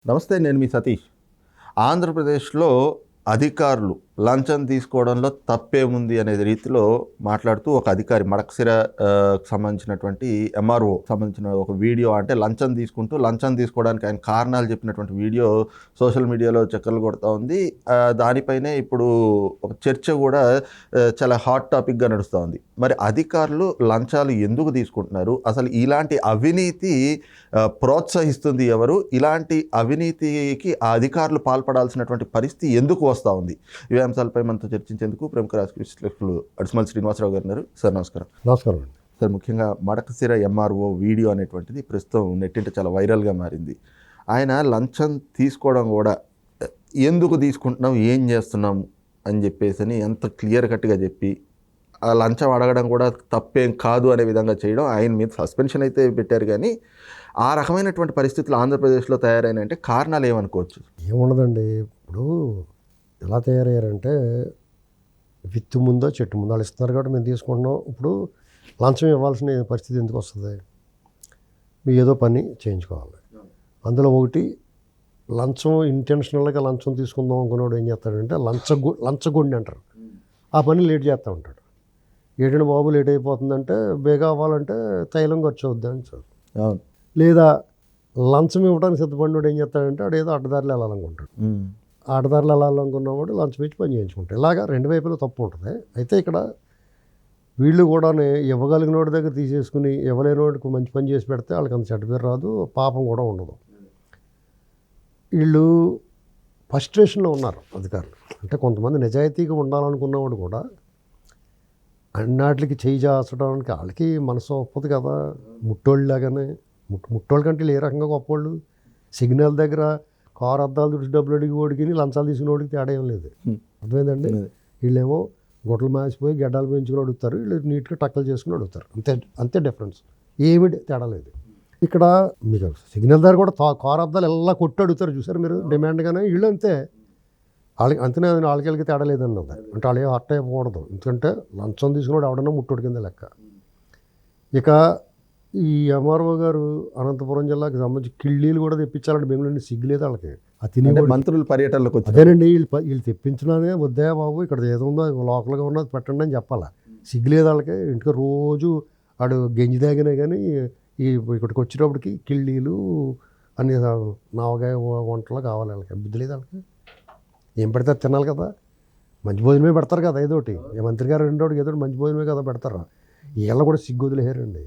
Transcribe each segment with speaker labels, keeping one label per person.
Speaker 1: నమస్తే, నేను మీ సతీష్. ఆంధ్రప్రదేశ్లో అధికారులు లంచం తీసుకోవడంలో తప్పేముంది అనే రీతిలో మాట్లాడుతూ ఒక అధికారి మడకశిర సంబంధించినటువంటి ఎంఆర్ఓ సంబంధించిన ఒక వీడియో, అంటే లంచం తీసుకోవడానికి ఆయన కారణాలు చెప్పినటువంటి వీడియో సోషల్ మీడియాలో చక్కర్లు కొడుతూ ఉంది. దానిపైనే ఇప్పుడు ఒక చర్చ కూడా చాలా హాట్ టాపిక్గా నడుస్తూ ఉంది. మరి అధికారులు లంచాలు ఎందుకు తీసుకుంటున్నారు? అసలు ఇలాంటి అవినీతి ప్రోత్సహిస్తుంది ఎవరు? ఇలాంటి అవినీతికి ఆ అధికారులు పాల్పడాల్సినటువంటి పరిస్థితి ఎందుకు వస్తూ ఉంది? ఇవే అంశాలపై మనతో చర్చించేందుకు ప్రముఖ రాజకీయ విశ్లేషకులు అడిసిమల్ శ్రీనివాసరావు గారు ఉన్నారు. సార్ నమస్కారం.
Speaker 2: నమస్కారం అండి.
Speaker 1: సార్, ముఖ్యంగా మడకశిర ఎంఆర్ఓ వీడియో అనేటువంటిది ప్రస్తుతం నెట్టింట చాలా వైరల్గా మారింది. ఆయన లంచం తీసుకోవడం కూడా ఎందుకు తీసుకుంటున్నాం, ఏం చేస్తున్నాం అని చెప్పేసి ఎంత క్లియర్ కట్గా చెప్పి, ఆ లంచం అడగడం కూడా తప్పేం కాదు అనే విధంగా చేయడం, ఆయన మీద సస్పెన్షన్ అయితే పెట్టారు. కానీ ఆ రకమైనటువంటి పరిస్థితులు ఆంధ్రప్రదేశ్లో తయారైనంటే కారణాలు ఏమనుకోవచ్చు?
Speaker 2: ఏముండదండి, ఇప్పుడు ఎలా తయారయ్యారంటే విత్తు ముందో చెట్టు ముందో వాళ్ళు ఇస్తున్నారు కాబట్టి మేము తీసుకుంటున్నాం. ఇప్పుడు లంచం ఇవ్వాల్సిన పరిస్థితి ఎందుకు వస్తుంది? మీ ఏదో పని చేయించుకోవాలి. అందులో ఒకటి లంచం, ఇంటెన్షనల్గా లంచం తీసుకుందాం అనుకున్నాడు ఏం చేస్తాడంటే లంచగొండి అంటారు. ఆ పని లేట్ చేస్తూ ఉంటాడు. ఏడైనా బాబు లేట్ అయిపోతుందంటే బేగా అవ్వాలంటే తైలం ఖర్చు అవుద్ది అని సార్. లేదా లంచం ఇవ్వడానికి సిద్ధపడినోడు ఏం చేస్తాడంటే వాడు ఏదో అడ్డదారులు వెళ్ళాలనుకుంటాడు. అడ్డదారులు వెళ్ళాలనుకున్నవాడు లంచం ఇచ్చి పని చేయించుకుంటాడు. ఇలాగా రెండు వైపులా తప్పు ఉంటుంది. అయితే ఇక్కడ వీళ్ళు కూడా ఇవ్వగలిగిన వాడి దగ్గర తీసేసుకుని ఇవ్వలేని వాడికి మంచి పని చేసి పెడితే వాళ్ళకి అంత చెడ్డ పేరు రాదు, పాపం కూడా ఉండదు. వీళ్ళు ఫ్రస్ట్రేషన్లో ఉన్నారు అధికారులు. అంటే కొంతమంది నిజాయితీగా ఉండాలనుకున్నవాడు కూడా అన్నిటికి చేయి చేసడానికి వాళ్ళకి మనసు ఒప్పదు కదా. ముట్టోళ్ళలాగానే ముట్టోళ్ళ కంటే ఏ రకంగా గొప్పవాళ్ళు. సిగ్నల్ దగ్గర కారు అద్దాలు తుడిచి డబ్బులు అడిగి ఓడికి లంచాలు తీసుకుని ఓడికి తేడా ఏం లేదు. అర్థమైందండి? వీళ్ళేమో గొడ్డలు మాసిపోయి గడ్డలు పెంచుకుని అడుగుతారు, వీళ్ళు నీట్గా టక్కలు చేసుకుని అడుగుతారు. అంతే డిఫరెన్స్, ఏమి తేడా లేదు. ఇక్కడ మీకు సిగ్నల్ దగ్గర కూడా కారు అద్దాలు ఎలా కొట్టి అడుగుతారు చూసారు మీరు, డిమాండ్గానే. వీళ్ళు అంతే, వాళ్ళకి అంతనే వాళ్ళకి తేడా లేదన్నది. అంటే వాళ్ళు ఏం హర్ట్ అయిపోకూడదు, ఎందుకంటే లంచం తీసుకున్నాడు ఎవడన్నా ముట్టోడి కింద లెక్క. ఇక ఈ ఎంఆర్ఓ గారు అనంతపురం జిల్లాకి సంబంధించి కిళ్ళీలు కూడా తెప్పించాలంటే బెంగళూరు సిగ్గులేదు వాళ్ళకి. తిని
Speaker 1: మంత్రులు పర్యటనలకు వచ్చి
Speaker 2: అదేనండి, వీళ్ళు తెప్పించినానే వద్దా బాబు, ఇక్కడ ఏదో ఉందో లోకల్గా ఉన్నది పెట్టండి అని చెప్పాలా. సిగ్గులేదు వాళ్ళకి. ఇంటికి రోజు వాడు గంజి తాగినా కానీ ఇక్కడికి వచ్చేటప్పటికి కిళ్ళీలు అన్ని నావగాయ వంటలు కావాలి వాళ్ళకి. బుద్ధి లేదు వాళ్ళకి. ఏం పెడతారు, తినాలి కదా. మంచి భోజనమే పెడతారు కదా ఏదోటి. మంత్రి గారు రెండోటికి ఏదో మంచి భోజనమే కదా పెడతారు. వీళ్ళు కూడా సిగ్గు వదిలేరండి.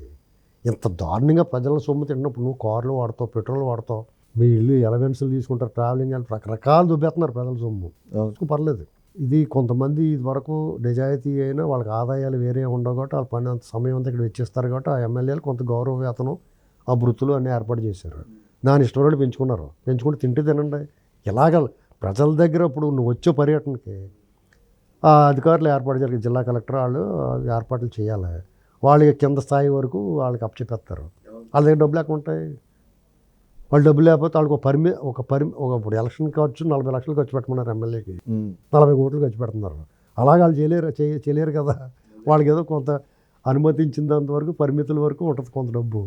Speaker 2: ఇంత దారుణంగా ప్రజల సొమ్ము తిన్నప్పుడు నువ్వు కార్లు వాడతావు, పెట్రోల్ వాడతావు, మీ ఇల్లు ఎలవెన్స్లు తీసుకుంటారు, ట్రావెలింగ్ రకరకాలు దుబ్బేస్తున్నారు ప్రజల సొమ్ము. పర్లేదు. ఇది కొంతమంది ఇది వరకు నిజాయితీ అయినా వాళ్ళకి ఆదాయాలు వేరే ఉండవు కాబట్టి వాళ్ళ పని అంత సమయం అంతా ఇక్కడ వెచ్చిస్తారు కాబట్టి ఆ ఎమ్మెల్యేలు కొంత గౌరవ వేతనం, ఆ వృత్తులు అన్నీ ఏర్పాటు చేశారు. దాని ఇష్టం వాళ్ళు పెంచుకుంటే తింటే తినండి. ఇలాగ ప్రజల దగ్గర ఇప్పుడు నువ్వు వచ్చే పర్యటనకి ఆ అధికారులు ఏర్పాటు చేయాలి. జిల్లా కలెక్టర్ వాళ్ళు ఏర్పాట్లు చేయాలి. వాళ్ళకి కింద స్థాయి వరకు వాళ్ళకి అప్పచెప్పేస్తారు. వాళ్ళ దగ్గర డబ్బులు ఎక్కడ ఉంటాయి? వాళ్ళు డబ్బులు లేకపోతే వాళ్ళకి ఇప్పుడు ఎలక్షన్ ఖర్చు 40 లక్షలు ఖర్చు పెట్టమన్నారు ఎమ్మెల్యేకి, 40 కోట్లు ఖర్చు పెడుతున్నారు. అలాగే వాళ్ళు చేయలేరు కదా. వాళ్ళకి ఏదో కొంత అనుమతించినంత వరకు పరిమితుల వరకు ఉంటుంది కొంత డబ్బు.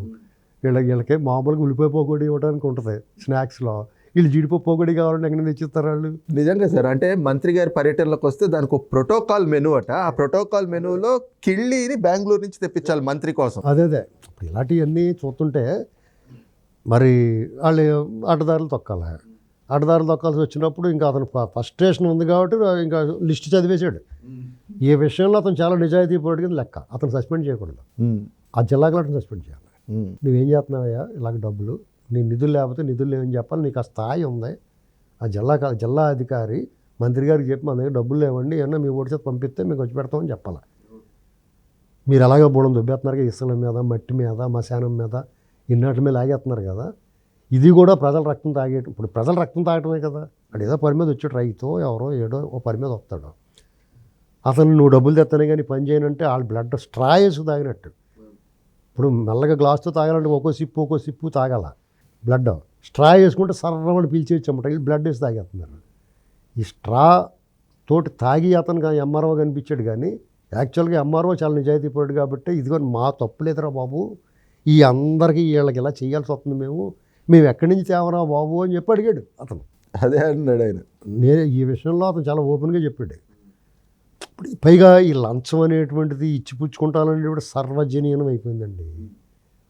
Speaker 2: వీళ్ళకి మామూలుగా ఉల్లిపాయ పోగొడి ఇవ్వడానికి ఉంటుంది స్నాక్స్లో. వీళ్ళు జీడిపప్పు పోగొడి కావాలంటే ఎక్కడ తెచ్చిస్తారు వాళ్ళు.
Speaker 1: నిజంగా సార్, అంటే మంత్రి గారి పర్యటనలోకి వస్తే దానికి ఒక ప్రోటోకాల్ మెనూ అట. ఆ ప్రోటోకాల్ మెనూలో కిళ్ళీని బెంగళూరు నుంచి తెప్పించాలి మంత్రి కోసం.
Speaker 2: అదే ఇప్పుడు ఇలాంటివన్నీ చూస్తుంటే మరి వాళ్ళు అడ్డదారులు తొక్కాల్సి వచ్చినప్పుడు ఇంకా అతను ఫ్రస్ట్రేషన్ ఉంది కాబట్టి ఇంకా లిస్ట్ చదివేశాడు. ఈ విషయంలో అతను చాలా నిజాయితీ పరుడు కింద లెక్క. అతను సస్పెండ్ చేయకూడదు, ఆ జిల్లా కలెక్టర్ని సస్పెండ్ చేయాలి. నువ్వేం చేస్తున్నావయ్యా ఇలాగ డబ్బులు, నీ నిధులు లేకపోతే నిధులు లేవని చెప్పాలి. నీకు ఆ స్థాయి ఉంది. ఆ జిల్లా అధికారి మంత్రి గారికి చెప్పి మన దగ్గర డబ్బులు లేవండి, ఏమన్నా మీ ఓడి చేత పంపిస్తే మీకు వచ్చి పెడతామని చెప్పాలి. మీరు ఎలాగో బోడం దుబ్బేస్తున్నారు కదా, ఇసుల మీద, మట్టి మీద, మశానం మీద, ఇన్నాటి మీద లాగేస్తున్నారు కదా. ఇది కూడా ప్రజల రక్తం తాగేయటం. ఇప్పుడు ప్రజల రక్తం తాగటమే కదా. అక్కడ ఏదో పని మీద వచ్చాడు, రైతో ఎవరో ఏడో ఓ పని మీద వస్తాడు. అతను నువ్వు డబ్బులు తెస్తానే కానీ పని చేయనంటే వాళ్ళ బ్లడ్ స్ట్రా వేసి తాగినట్టు. ఇప్పుడు మెల్లగా గ్లాస్తో తాగాలంటే ఒక్కో సిప్పు తాగాల. బ్లడ్ స్ట్రా వేసుకుంటే సర్రమని పీల్చేయచ్చమాట. వీళ్ళు బ్లడ్ వేసి తాగేస్తున్నారు. ఈ స్ట్రా తోటి తాగి అతను ఎంఆర్ఓ కనిపించాడు. కానీ యాక్చువల్గా ఎంఆర్ఓ చాలా నిజాయితీ పరుడు కాబట్టి ఇదిగో మా తప్పు లేదురా బాబు, ఈ అందరికీ వీళ్ళకి ఇలా చేయాల్సి వస్తుంది, మేము మేము ఎక్కడి నుంచి తేవరా బాబు అని చెప్పి అడిగాడు అతను.
Speaker 1: అదే అన్నాడు ఆయన.
Speaker 2: నేను ఈ విషయంలో అతను చాలా ఓపెన్గా చెప్పాడు. ఇప్పుడు పైగా ఈ లంచం అనేటువంటిది ఇచ్చిపుచ్చుకుంటాననేటువంటి సర్వజనీయం అయిపోయిందండి.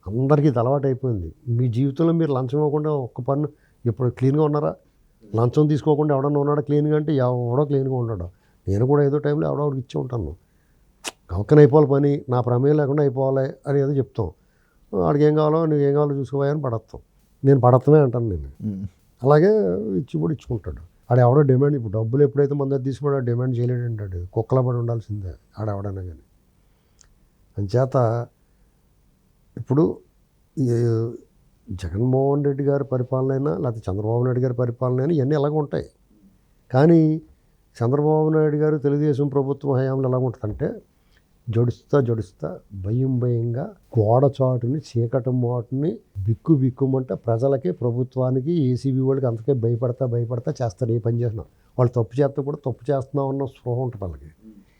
Speaker 2: అందరికీ ఇది అలవాటు అయిపోయింది. మీ జీవితంలో మీరు లంచం ఇవ్వకుండా ఒక్క పన్ను ఇప్పుడు క్లీన్గా ఉన్నారా? లంచం తీసుకోకుండా ఎవడన్నా ఉన్నాడా క్లీన్గా అంటే ఎవడో క్లీన్గా ఉన్నాడు. నేను కూడా ఏదో టైంలో ఎవడో ఒకటి ఇచ్చి ఉంటాను. గవక్కన అయిపోవాలి పని, నా ప్రమేయం లేకుండా అయిపోవాలి అని ఏదో చెప్తాం. వాడికి ఏం కావాలో నువ్వేం కావాలో చూసుకోవాలని పడతాం. నేను పడతానే అంటాను నేను. అలాగే ఇచ్చిప్పుడు ఇచ్చుకుంటాడు. ఆడ ఎవడో డిమాండ్, ఇప్పుడు డబ్బులు ఎప్పుడైతే మన దగ్గర తీసుకున్నాడో డిమాండ్ చేయలేడు అంటాడు. కుక్కల పడి ఉండాల్సిందే ఆడెవడైనా కానీ. అంచేత ఇప్పుడు ఈ జగన్మోహన్ రెడ్డి గారి పరిపాలన అయినా లేకపోతే చంద్రబాబు నాయుడు గారి పరిపాలన అయినా ఇవన్నీ ఎలాగ ఉంటాయి. కానీ చంద్రబాబు నాయుడు గారు తెలుగుదేశం ప్రభుత్వం హయాంలో ఎలా ఉంటుందంటే జడుస్తా భయంగా గోడ చాటుని చీకటి మాటుని బిక్కుమంటే ప్రజలకి ప్రభుత్వానికి ఏసీబీ వాళ్ళకి అంతకే భయపడతా చేస్తారు. ఏ పని చేసినా వాళ్ళు తప్పు చేస్తే కూడా తప్పు చేస్తున్నాం అన్న స్పృహ ఉంటుంది వాళ్ళకి.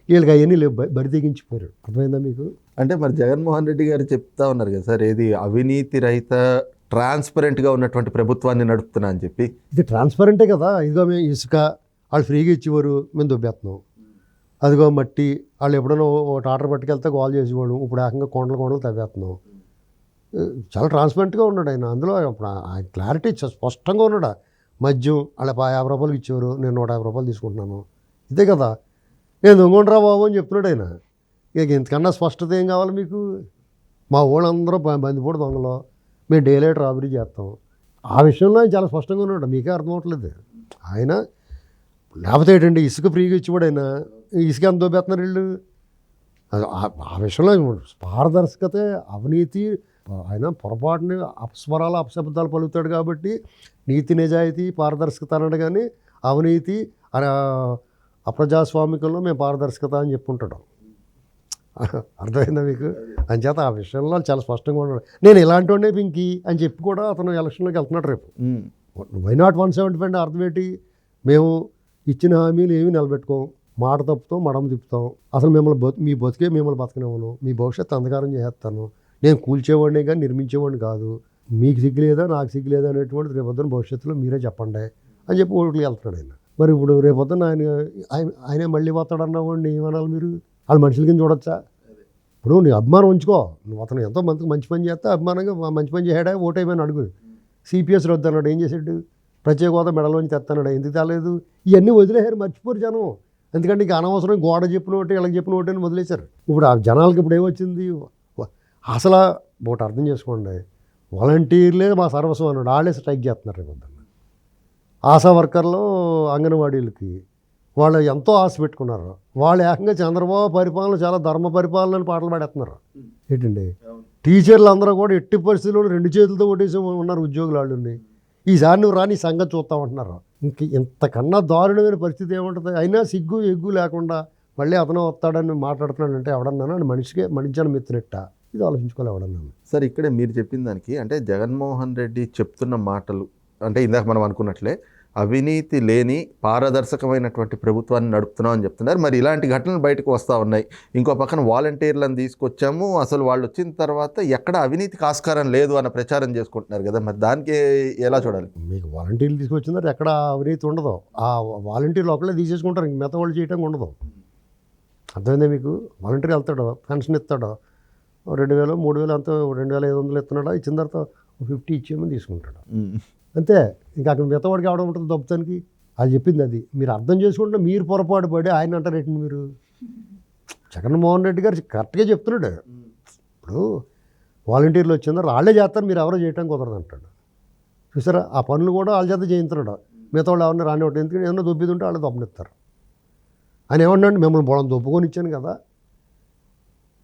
Speaker 2: వీళ్ళకి అవన్నీ లేవు, బరి తెగించిపోయారు. అర్థమైందా మీకు?
Speaker 1: అంటే మరి జగన్మోహన్ రెడ్డి గారు చెప్తా ఉన్నారు కదా సార్, ఏది అవినీతి రహిత ట్రాన్స్పరెంట్గా ఉన్నటువంటి ప్రభుత్వాన్ని నడుపుతున్నా అని చెప్పి.
Speaker 2: ఇది ట్రాన్స్పరెంటే కదా. ఇదిగో మేము ఇసుక వాళ్ళు ఫ్రీగా ఇచ్చేవారు, మేము దొబ్బేస్తున్నాం. అదిగో మట్టి వాళ్ళు ఎప్పుడైనా ఒకటి ఆర్డర్ పట్టుకెళ్తే కాల్ చేసేవాడు, ఇప్పుడు ఏకంగా కొండలు తవ్వేస్తున్నాం. చాలా ట్రాన్స్పరెంట్గా ఉన్నాడు ఆయన. అందులో ఇప్పుడు ఆయన క్లారిటీ స్పష్టంగా ఉన్నాడు. మద్యం వాళ్ళ 50 రూపాయలకి ఇచ్చేవారు, నేను 150 రూపాయలు తీసుకుంటున్నాను. ఇదే కదా. నేను దొంగండ్రా బాబు అని చెప్తున్నాడు ఆయన. ఇక ఇంతకన్నా స్పష్టత ఏం కావాలి మీకు? మా వాళ్ళందరూ బందిపోటు దొంగలు, మేము డే లైట్ రాబరీ చేస్తాం. ఆ విషయంలో ఆయన చాలా స్పష్టంగా ఉన్నాడు. మీకే అర్థం అవ్వట్లేదు ఆయన. లేకపోతే ఏంటండి ఇసుక ఫ్రీగా ఇచ్చివాడు ఆయన, ఇసుక ఎంత దొబ్బేస్తున్నారు వీళ్ళు. ఆ విషయంలో పారదర్శకతే అవినీతి. ఆయన పొరపాటుని అపస్వరాలు అపశబ్దాలు పలుకుతాడు కాబట్టి నీతి నిజాయితీ పారదర్శకత అన్నాడు. కానీ అవినీతి అప్రజాస్వామికంలో మేము పారదర్శకత అని చెప్పుకుంటాడు. అర్థమైందా మీకు? అంచేత ఆ విషయంలో చాలా స్పష్టంగా ఉన్నాడు. నేను ఇలాంటి వాడినే పింకి అని చెప్పి కూడా అతను ఎలక్షన్లోకి వెళ్తున్నాడు రేపు. వై నాట్ 175 అర్థం ఏంటి? మేము ఇచ్చిన హామీలు ఏమీ నిలబెట్టుకోం, మాట తప్పుతాం, మడమ తిప్పుతాం. అసలు మీ బతికే మిమ్మల్ని బతకనివ్వను, మీ భవిష్యత్తు అంధకారం చేసేస్తాను. నేను కూల్చేవాడిని కానీ నిర్మించేవాడిని కాదు. మీకు సిగ్గులేదా నాకు సిగ్గులేదా అనేటువంటి రేపొద్దున భవిష్యత్తులో మీరే చెప్పండి అని చెప్పి ఓట్లకి వెళ్తున్నాడు ఆయన. మరి ఇప్పుడు రేపొద్దున ఆయనే మళ్ళీ పోతాడన్నవాడిని ఏమనాలి మీరు? వాళ్ళు మనుషుల కింద చూడొచ్చా? ఇప్పుడు నీ అభిమానం ఉంచుకో. నువ్వు అతను ఎంతో మంచి పని చేస్తే అభిమానంగా మంచి పని చేయడా ఓటేమని అడుగు. సిపిఎస్ రద్దు అన్నాడు, ఏం చేసాడు? ప్రత్యేక హోదా మెడలోంచి తెస్తాడు, ఎందుకు తేలేదు? ఇవన్నీ వదిలేశారు, మర్చిపోరు జనం. ఎందుకంటే ఇక అనవసరం గోడ చెప్పిన ఒకటి వీళ్ళకి చెప్పిన ఒకటి అని వదిలేశారు. ఇప్పుడు ఆ జనాలకి ఇప్పుడు ఏమొచ్చింది? అసలు ఒకటి అర్థం చేసుకోండి, వాలంటీర్లే మా సర్వస్వం అన్నాడు. వాళ్ళే స్ట్రైక్ చేస్తున్నారు రేపు. ఆశా వర్కర్లు అంగన్వాడీలకి వాళ్ళు ఎంతో ఆశ పెట్టుకున్నారు. వాళ్ళు ఏకంగా చంద్రబాబు పరిపాలన చాలా ధర్మ పరిపాలన పాటలు పాడేస్తున్నారు. ఏంటండి టీచర్లు అందరూ కూడా ఎట్టి పరిస్థితుల్లో 2 చేతులతో ఓటేసి ఉన్నారు ఉద్యోగులు. వాళ్ళని ఈసారి నువ్వు రాని సంగతి చూస్తామంటున్నారు. ఇంక ఇంతకన్నా దారుణమైన పరిస్థితి ఏముంటుంది? అయినా సిగ్గు ఎగ్గు లేకుండా మళ్ళీ అతను వస్తాడని మాట్లాడుతున్నాడంటే ఎవడన్నాను మనిషిని మెత్తినట్ట. ఇది ఆలోచించుకోవాలి ఎవడన్నాను.
Speaker 1: సార్ ఇక్కడే మీరు చెప్పిన దానికి అంటే జగన్మోహన్ రెడ్డి చెప్తున్న మాటలు అంటే ఇందాక మనం అనుకున్నట్లే అవినీతి లేని పారదర్శకమైనటువంటి ప్రభుత్వాన్ని నడుపుతున్నాం అని చెప్తున్నారు. మరి ఇలాంటి ఘటనలు బయటకు వస్తూ ఉన్నాయి. ఇంకో పక్కన వాలంటీర్లను తీసుకొచ్చాము, అసలు వాళ్ళు వచ్చిన తర్వాత ఎక్కడ అవినీతికి ఆస్కారం లేదు అన్న ప్రచారం చేసుకుంటున్నారు కదా. మరి దానికి ఎలా చూడాలి?
Speaker 2: మీకు వాలంటీర్లు తీసుకొచ్చిందంటే ఎక్కడ అవినీతి ఉండదు. ఆ వాలంటీర్లు ఒకళ్ళే తీసేసుకుంటారు, ఇంక మిగతా వాళ్ళు చేయటం ఉండదు. అర్థమైందా మీకు? వాలంటీర్ వెళ్తాడు, పెన్షన్ ఇస్తాడు, 2000 3000 అంతా 2500 ఇస్తున్నాడా, ఇచ్చిన తర్వాత 50 ఇచ్చేమని తీసుకుంటాడు అంతే. ఇంకా అక్కడ మిగతావాడికి ఎవడం ఉంటుంది దొబ్బతానికి? అది చెప్పింది అది. మీరు అర్థం చేసుకుంటే మీరు పొరపాటు పడి ఆయన అంటారేంటి మీరు? జగన్మోహన్ రెడ్డి గారు కరెక్ట్గా చెప్తున్నాడు. ఇప్పుడు వాలంటీర్లు వచ్చిందో వాళ్ళే చేస్తారు, మీరు ఎవరో చేయటం కుదరదు అంటాడు. చూసారా? ఆ పనులు కూడా వాళ్ళ చేత చేయించున్నాడు. మిగతా వాళ్ళు ఎవరన్నా రానివ్వటం. ఎందుకంటే ఏమన్నా దొబ్బిది ఉంటే వాళ్ళు దొబ్బనిస్తారు. ఆయన ఏమన్నాడు? మిమ్మల్ని బోళం దొబ్బుకొని ఇచ్చాను కదా,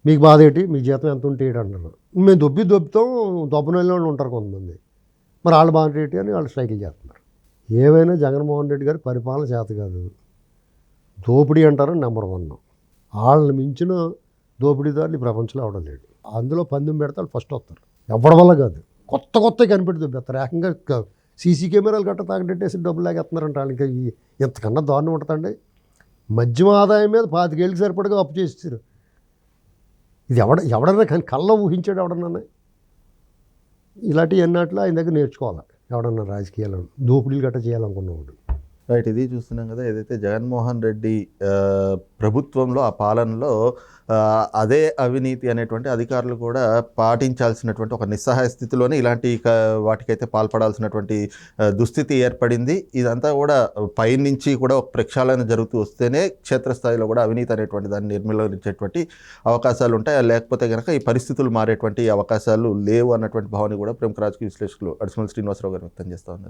Speaker 2: మీకు బాధ ఏంటి, మీ జీతం ఎంత ఉంటే అంటున్నారు. మేము దొబ్బుతాం, దొబ్బన వాళ్ళు ఉంటారు కొంతమంది, మరి వాళ్ళు బాధ ఏంటి అని వాళ్ళు స్ట్రైకిల్ చేస్తున్నారు. ఏవైనా జగన్మోహన్ రెడ్డి గారి పరిపాలన చేత కాదు. దోపిడీ అంటారు నెంబర్ 1. వాళ్ళని మించిన దోపిడీదారులు ఈ ప్రపంచంలో ఎవడం లేడు. అందులో పందెం పెడితే వాళ్ళు ఫస్ట్ వస్తారు. ఎవరి వల్ల కాదు, కొత్త కనిపెట్టి దొబ్బేస్తారు. ఏకంగా సీసీ కెమెరాలు గట్ట తాగట్టేసి డబ్బులు లాగేస్తున్నారంట. వాళ్ళకి ఇంతకన్నా దారుణం ఉంటుందండి. మద్యం ఆదాయం మీద 25 ఏళ్ళకి సరిపడగా అప్పు చేస్తారు. ఇది ఎవడన్నా కానీ కళ్ళ ఊహించాడు ఎవడన్నా? ఇలాంటి అన్నట్లు ఆయన దగ్గర నేర్చుకోవాలి ఎవడన్నా రాజకీయాలు దోపిడీలు గట్రా చేయాలనుకున్నవాడు.
Speaker 1: రైట్. ఇది చూస్తున్నాం కదా, ఏదైతే జగన్మోహన్ రెడ్డి ప్రభుత్వంలో ఆ పాలనలో అదే అవినీతి అనేటువంటి అధికారులు కూడా పాటించాల్సినటువంటి ఒక నిస్సహాయ స్థితిలోనే ఇలాంటి వాటికైతే పాల్పడాల్సినటువంటి దుస్థితి ఏర్పడింది. ఇదంతా కూడా పైనుంచి కూడా ఒక ప్రక్షాళన జరుగుతూ వస్తేనే క్షేత్రస్థాయిలో కూడా అవినీతి అనేటువంటి దాన్ని నిర్మూలించేటువంటి అవకాశాలు ఉంటాయి. లేకపోతే కనుక ఈ పరిస్థితులు మారేటువంటి అవకాశాలు లేవు అన్నటువంటి భావన కూడా ప్రముఖ రాజకీయ విశ్లేషకులు అడిసిమల్ శ్రీనివాసరావు గారు వ్యక్తం చేస్తూ ఉన్నారు.